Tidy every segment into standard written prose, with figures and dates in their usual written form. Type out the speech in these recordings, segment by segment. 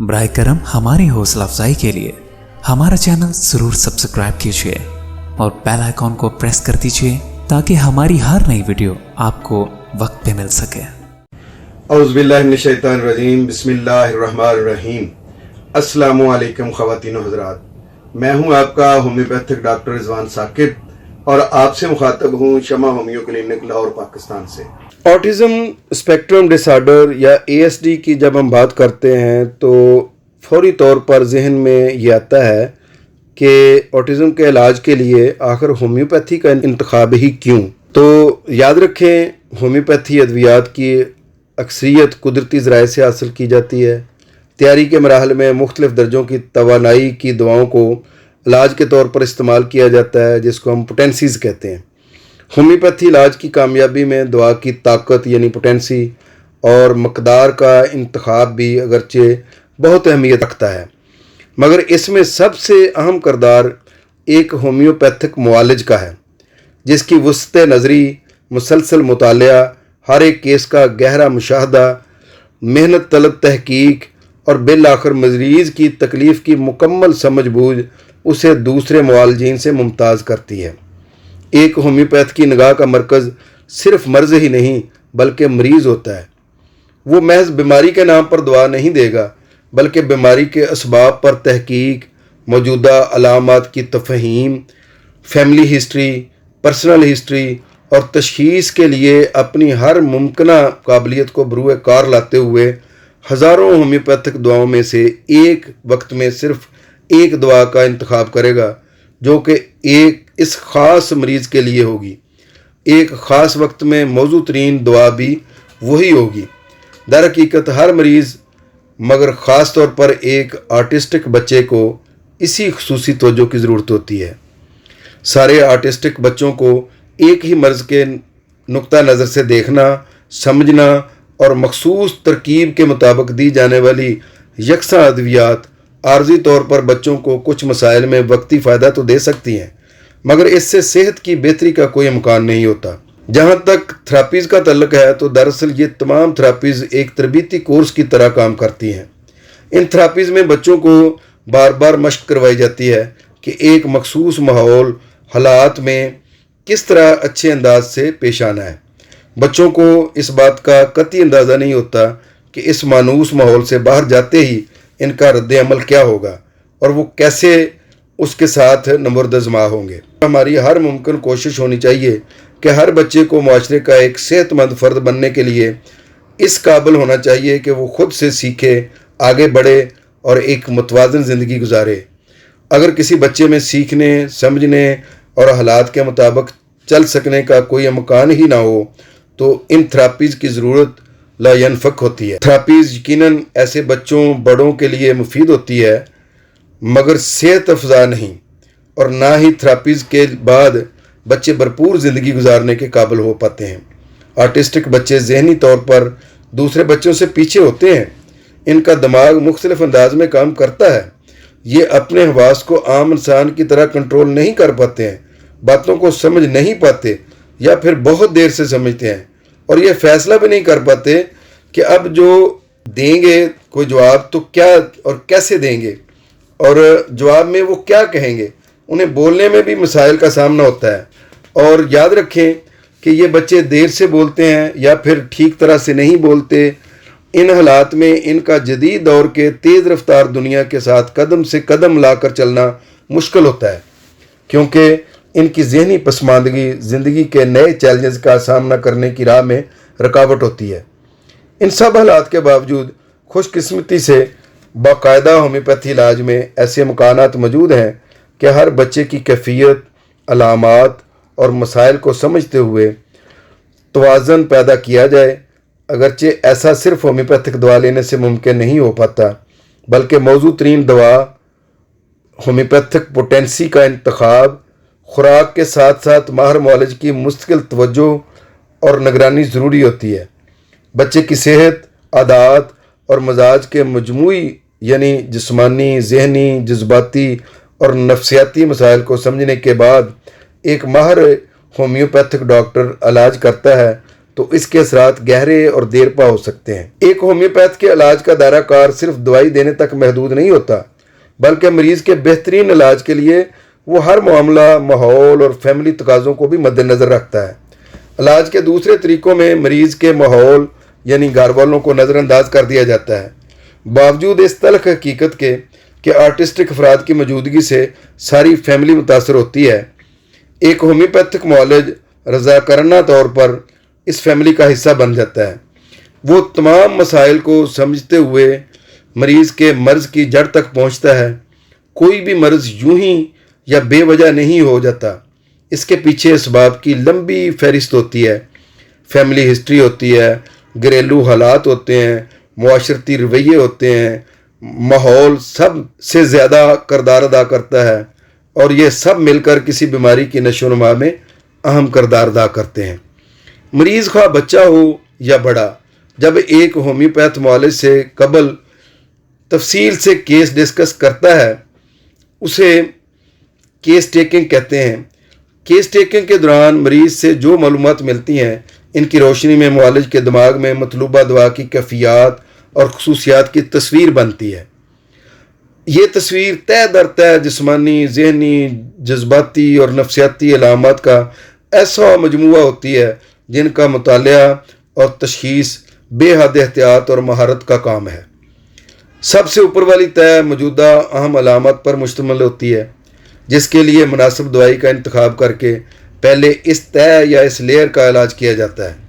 براہ کرم ہماری حوصلہ افزائی کے لیے ہمارا چینل ضرور سبسکرائب کیجیے اور بیل آئیکن کو پریس کر دیجیے تاکہ ہماری ہر نئی ویڈیو آپ کو وقت پہ مل سکے۔ اعوذ باللہ من الشیطان الرجیم، بسم اللہ الرحمن الرحیم۔ السلام علیکم خواتین و حضرات، میں ہوں آپ کا ہومیوپیتھک ڈاکٹر رضوان ثاقب اور آپ سے مخاطب ہوں شمع ہومیو کلینک لاہور پاکستان سے۔ آٹزم اسپیکٹرم ڈس آرڈر یا ASD کی جب ہم بات کرتے ہیں تو فوری طور پر ذہن میں یہ آتا ہے کہ آٹزم کے علاج کے لیے آخر ہومیوپیتھی کا انتخاب ہی کیوں؟ تو یاد رکھیں، ہومیوپیتھی ادویات کی اکثریت قدرتی ذرائع سے حاصل کی جاتی ہے۔ تیاری کے مراحل میں مختلف درجوں کی توانائی کی دواؤں کو علاج کے طور پر استعمال کیا جاتا ہے، جس کو ہم پوٹینسیز کہتے ہیں۔ ہومیوپیتھی علاج کی کامیابی میں دوا کی طاقت یعنی پوٹینسی اور مقدار کا انتخاب بھی اگرچہ بہت اہمیت رکھتا ہے، مگر اس میں سب سے اہم کردار ایک ہومیوپیتھک معالج کا ہے، جس کی وسعت نظری، مسلسل مطالعہ، ہر ایک کیس کا گہرا مشاہدہ، محنت طلب تحقیق اور بالآخر مریض کی تکلیف کی مکمل سمجھ بوجھ اسے دوسرے معالجین سے ممتاز کرتی ہے۔ ایک ہومیوپیتھ کی نگاہ کا مرکز صرف مرض ہی نہیں بلکہ مریض ہوتا ہے۔ وہ محض بیماری کے نام پر دوا نہیں دے گا، بلکہ بیماری کے اسباب پر تحقیق، موجودہ علامات کی تفہیم، فیملی ہسٹری، پرسنل ہسٹری اور تشخیص کے لیے اپنی ہر ممکنہ قابلیت کو بروئے کار لاتے ہوئے ہزاروں ہومیوپیتھک دواؤں میں سے ایک وقت میں صرف ایک دوا کا انتخاب کرے گا جو کہ اس خاص مریض کے لیے ہوگی۔ ایک خاص وقت میں موزوں ترین دوا بھی وہی ہوگی۔ در حقیقت ہر مریض، مگر خاص طور پر ایک آٹسٹک بچے کو اسی خصوصی توجہ کی ضرورت ہوتی ہے۔ سارے آٹسٹک بچوں کو ایک ہی مرض کے نقطہ نظر سے دیکھنا، سمجھنا اور مخصوص ترکیب کے مطابق دی جانے والی یکساں ادویات عارضی طور پر بچوں کو کچھ مسائل میں وقتی فائدہ تو دے سکتی ہیں، مگر اس سے صحت کی بہتری کا کوئی امکان نہیں ہوتا۔ جہاں تک تھراپیز کا تعلق ہے تو دراصل یہ تمام تھراپیز ایک تربیتی کورس کی طرح کام کرتی ہیں۔ ان تھراپیز میں بچوں کو بار بار مشق کروائی جاتی ہے کہ ایک مخصوص ماحول، حالات میں کس طرح اچھے انداز سے پیش آنا ہے۔ بچوں کو اس بات کا قطعی اندازہ نہیں ہوتا کہ اس مانوس ماحول سے باہر جاتے ہی ان کا رد عمل کیا ہوگا اور وہ کیسے اس کے ساتھ نمورد آزما ہوں گے۔ ہماری ہر ممکن کوشش ہونی چاہیے کہ ہر بچے کو معاشرے کا ایک صحت مند فرد بننے کے لیے اس قابل ہونا چاہیے کہ وہ خود سے سیکھے، آگے بڑھے اور ایک متوازن زندگی گزارے۔ اگر کسی بچے میں سیکھنے، سمجھنے اور حالات کے مطابق چل سکنے کا کوئی امکان ہی نہ ہو تو ان تھراپیز کی ضرورت لا ینفک ہوتی ہے۔ تھراپیز یقیناً ایسے بچوں بڑوں کے لیے مفید ہوتی ہے، مگر صحت افزا نہیں، اور نہ ہی تھراپیز کے بعد بچے بھرپور زندگی گزارنے کے قابل ہو پاتے ہیں۔ آٹسٹک بچے ذہنی طور پر دوسرے بچوں سے پیچھے ہوتے ہیں۔ ان کا دماغ مختلف انداز میں کام کرتا ہے۔ یہ اپنے حواس کو عام انسان کی طرح کنٹرول نہیں کر پاتے ہیں، باتوں کو سمجھ نہیں پاتے یا پھر بہت دیر سے سمجھتے ہیں، اور یہ فیصلہ بھی نہیں کر پاتے کہ اب جو دیں گے کوئی جواب تو کیا اور کیسے دیں گے، اور جواب میں وہ کیا کہیں گے۔ انہیں بولنے میں بھی مسائل کا سامنا ہوتا ہے۔ اور یاد رکھیں کہ یہ بچے دیر سے بولتے ہیں یا پھر ٹھیک طرح سے نہیں بولتے۔ ان حالات میں ان کا جدید دور کے تیز رفتار دنیا کے ساتھ قدم سے قدم لا کر چلنا مشکل ہوتا ہے، کیونکہ ان کی ذہنی پسماندگی زندگی کے نئے چیلنجز کا سامنا کرنے کی راہ میں رکاوٹ ہوتی ہے۔ ان سب حالات کے باوجود خوش قسمتی سے باقاعدہ ہومیوپیتھی علاج میں ایسے امکانات موجود ہیں کہ ہر بچے کی کیفیت، علامات اور مسائل کو سمجھتے ہوئے توازن پیدا کیا جائے۔ اگرچہ ایسا صرف ہومیوپیتھک دوا لینے سے ممکن نہیں ہو پاتا، بلکہ موزوں ترین دوا، ہومیوپیتھک پوٹینسی کا انتخاب، خوراک کے ساتھ ساتھ ماہر معالج کی مستقل توجہ اور نگرانی ضروری ہوتی ہے۔ بچے کی صحت، عادات اور مزاج کے مجموعی یعنی جسمانی، ذہنی، جذباتی اور نفسیاتی مسائل کو سمجھنے کے بعد ایک ماہر ہومیوپیتھک ڈاکٹر علاج کرتا ہے تو اس کے اثرات گہرے اور دیر پا ہو سکتے ہیں۔ ایک ہومیوپیتھ کے علاج کا دائرہ کار صرف دوائی دینے تک محدود نہیں ہوتا، بلکہ مریض کے بہترین علاج کے لیے وہ ہر معاملہ، ماحول اور فیملی تقاضوں کو بھی مد نظر رکھتا ہے۔ علاج کے دوسرے طریقوں میں مریض کے ماحول یعنی گھر والوں کو نظر انداز کر دیا جاتا ہے، باوجود اس تلخ حقیقت کے کہ آرٹسٹک افراد کی موجودگی سے ساری فیملی متاثر ہوتی ہے۔ ایک ہومیوپیتھک معالج رضاکارانہ طور پر اس فیملی کا حصہ بن جاتا ہے۔ وہ تمام مسائل کو سمجھتے ہوئے مریض کے مرض کی جڑ تک پہنچتا ہے۔ کوئی بھی مرض یوں ہی یا بے وجہ نہیں ہو جاتا، اس کے پیچھے اسباب کی لمبی فہرست ہوتی ہے۔ فیملی ہسٹری ہوتی ہے، گھریلو حالات ہوتے ہیں، معاشرتی رویے ہوتے ہیں، ماحول سب سے زیادہ کردار ادا کرتا ہے، اور یہ سب مل کر کسی بیماری کی نشو و نما میں اہم کردار ادا کرتے ہیں۔ مریض خواہ بچہ ہو یا بڑا، جب ایک ہومیوپیتھ معالج سے قبل تفصیل سے کیس ڈسکس کرتا ہے، اسے کیس ٹیکنگ کہتے ہیں۔ کیس ٹیکنگ کے دوران مریض سے جو معلومات ملتی ہیں، ان کی روشنی میں معالج کے دماغ میں مطلوبہ دوا کی کیفیات اور خصوصیات کی تصویر بنتی ہے۔ یہ تصویر تہ در تہ جسمانی، ذہنی، جذباتی اور نفسیاتی علامات کا ایسا مجموعہ ہوتی ہے جن کا مطالعہ اور تشخیص بے حد احتیاط اور مہارت کا کام ہے۔ سب سے اوپر والی تہ موجودہ اہم علامات پر مشتمل ہوتی ہے، جس کے لیے مناسب دوائی کا انتخاب کر کے پہلے اس تہ یا اس لیئر کا علاج کیا جاتا ہے۔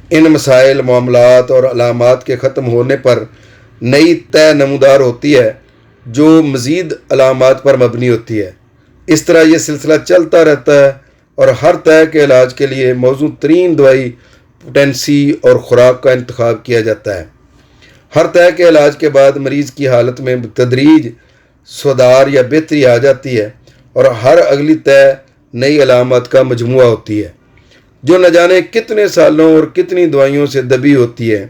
ان مسائل، معاملات اور علامات کے ختم ہونے پر نئی تہ نمودار ہوتی ہے جو مزید علامات پر مبنی ہوتی ہے۔ اس طرح یہ سلسلہ چلتا رہتا ہے اور ہر تہ کے علاج کے لیے موزوں ترین دوائی، پوٹینسی اور خوراک کا انتخاب کیا جاتا ہے۔ ہر تہ کے علاج کے بعد مریض کی حالت میں بتدریج سدھار یا بہتری آ جاتی ہے، اور ہر اگلی تہ نئی علامات کا مجموعہ ہوتی ہے جو نہ جانے کتنے سالوں اور کتنی دوائیوں سے دبی ہوتی ہے۔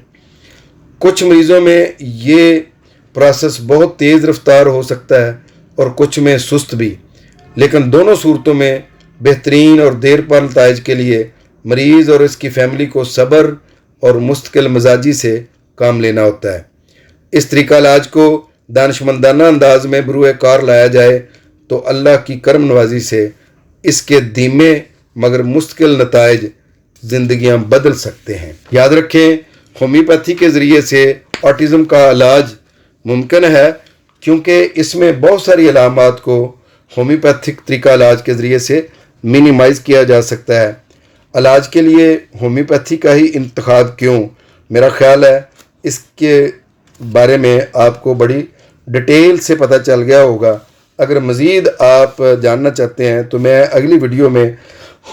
کچھ مریضوں میں یہ پروسیس بہت تیز رفتار ہو سکتا ہے اور کچھ میں سست بھی، لیکن دونوں صورتوں میں بہترین اور دیر پا نتائج کے لیے مریض اور اس کی فیملی کو صبر اور مستقل مزاجی سے کام لینا ہوتا ہے۔ اس طریقہ علاج کو دانشمندانہ انداز میں بروئے کار لایا جائے تو اللہ کی کرم نوازی سے اس کے دھیمے مگر مستقل نتائج زندگیاں بدل سکتے ہیں۔ یاد رکھیں، ہومیوپیتھی کے ذریعے سے آٹزم کا علاج ممکن ہے، کیونکہ اس میں بہت ساری علامات کو ہومیوپیتھک طریقہ علاج کے ذریعے سے منیمائز کیا جا سکتا ہے۔ علاج کے لیے ہومیوپیتھی کا ہی انتخاب کیوں؟ میرا خیال ہے اس کے بارے میں آپ کو بڑی ڈیٹیل سے پتہ چل گیا ہوگا۔ اگر مزید آپ جاننا چاہتے ہیں تو میں اگلی ویڈیو میں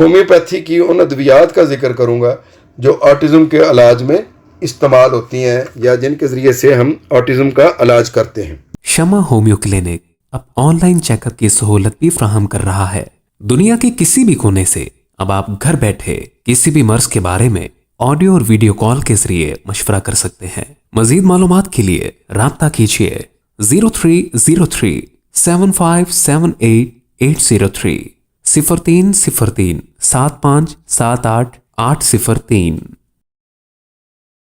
ہومیوپیتھی کی ان ادویات کا ذکر کروں گا جو آٹزم کے علاج میں استعمال ہوتی ہیں یا جن کے ذریعے سے ہم آٹزم کا علاج کرتے ہیں۔ شمع ہومیو کلینک اب آن لائن چیک اپ کی سہولت بھی فراہم کر رہا ہے۔ دنیا کے کسی بھی کونے سے اب آپ گھر بیٹھے کسی بھی مرض کے بارے میں آڈیو اور ویڈیو کال کے ذریعے مشورہ کر سکتے ہیں۔ مزید معلومات کے لیے رابطہ کیجیے 0303 7578 803 0303 7578 803۔